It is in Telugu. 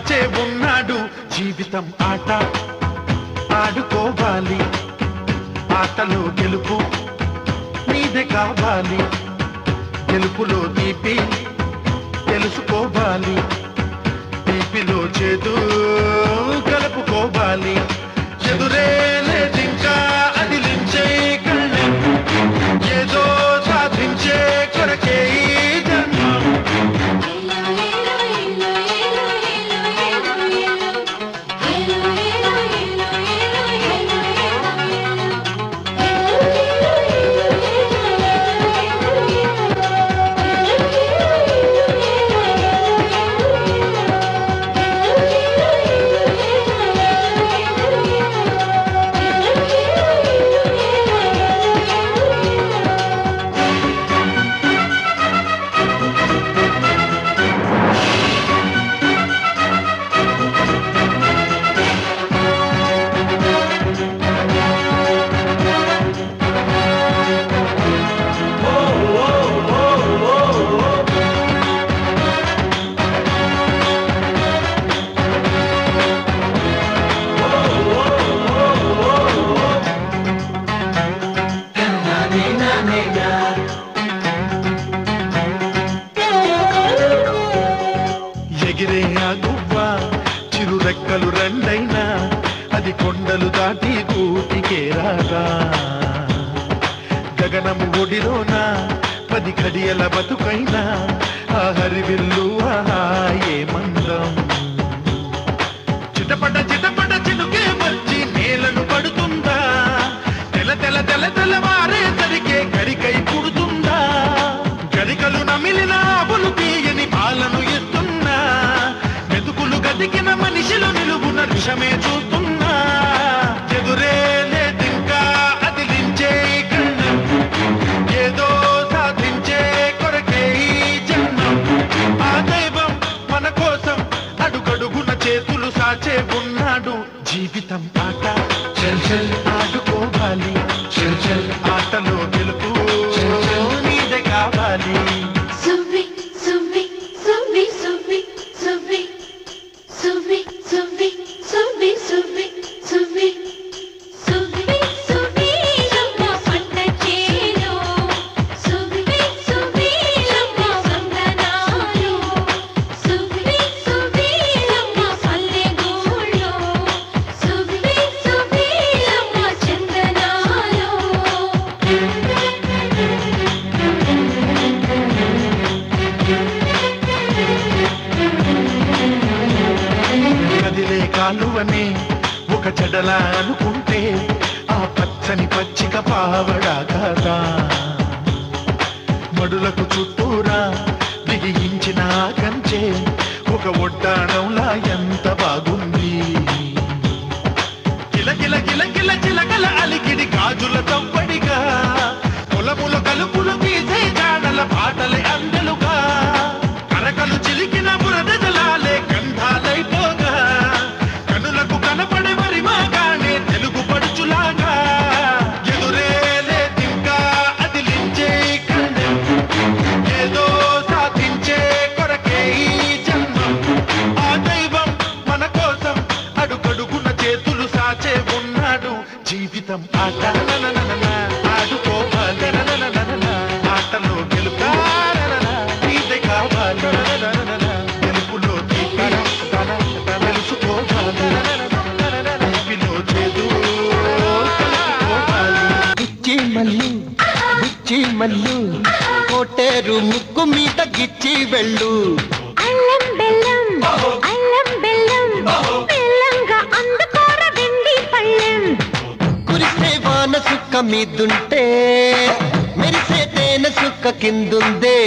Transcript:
సాచే ఉన్నాడు జీవితం ఆట ఆడుకోవాలి ఆటలో గెలుపు నీదే కావాలి గెలుపులో తీపి తెలుసుకోవాలి తీపిలో చేదు కలుపుకోవాలి ఎదురే లేదింకా అదిలించే కళ్ళే ఏదో సాధించే కొరకే జన్మం ఎగిరే ఆ గువ్వ చిరు రెక్కలు రెండైనా అది కొండలు దాటి గూటికే రాగా గగనము ఒడిలోన 10 ఘడియల బతుకైనా ఆ హరివిల్లు ఆహా ఏ మందం చిటపట చిటపట చినుకే వచ్చి నేలను పడుతుందా తెల తెల తెల తెలవారే సరికే గరికై పుడుతుందా గరికలు నమిలిన ఆవులు తీయని పాలను ఇస్తున్నా మెతుకులు గదికిన మనిషిలో నిలువున విషమే చూస్తున్నా ఎదురే లేదింకా అదిలించే కళ్ళం ఏదో సాధించే కొరకే జన్మం ఆ దైవం మన కోసం అడుగడుగున చేతులు సాచే ఉన్నాడు జీవితం ఆట చల్ చల్ ఆడుకోవాలి చల్ చల్ ఆటలో గెలుపు నీదే కావాలి సువ్వి సువ్వి సువ్వి సువ్వి సువ్వి సువ్వి సువ్వి సువ్వి సువ్వి సువ్వి సువ్వి సువ్వి రమ్మ పంట చేలో సువ్వి సువ్వి రమ్మ వందనాలు సువ్వి సువ్వి రమ్మ పల్లె గూళ్ళో సువ్వి సువ్వి రమ్మ చందనాలు కదిలే కాలువనే ఒక చెడలా అనుకుంటే ఆ పచ్చని పచ్చిక పావడా కాదా మడులకు చుట్టూరా బిగించిన కంచే ఒక ఒడ్డాణంలా ఎంత బాగుంది కిలకిల కిలకిల చిలకల అలికిడి గాజుల తవ్వడిగా పొలముల కలుపులు తీసే జాడల పాటలే అందెలుగా కరకలు చిలికిన బురద జలాలే గంధాలైపోగా కనులకు కనపడే మరి మాగానే తెలుగు పడుచులాగా ఎదురే లేదింకా అదిలించే కళ్ళం ఏదో సాధించే కొరకే జన్మం ఆ దైవం మన కోసం అడుగడుగున చేతులు సాచే ఉన్నాడు జీవితం ఆట ఆడుకోవాలి ఆటలో గెలుపు నీదే కావాలి గెలుపులో తెలుసుకోవాలి తీపిలో చేదు కలుపుకోవాలి గిచ్చి మల్లు బుచ్చి మల్లు కోటేరు ముక్కు మీద గిచ్చి వెళ్ళు అల్లం బెల్లం బెల్లంగా అందుకోర వెండి పళ్ళెం కురిసే వాన సుక్క మీదుంటే మెరిసే తేనె సుక్క కిందుందే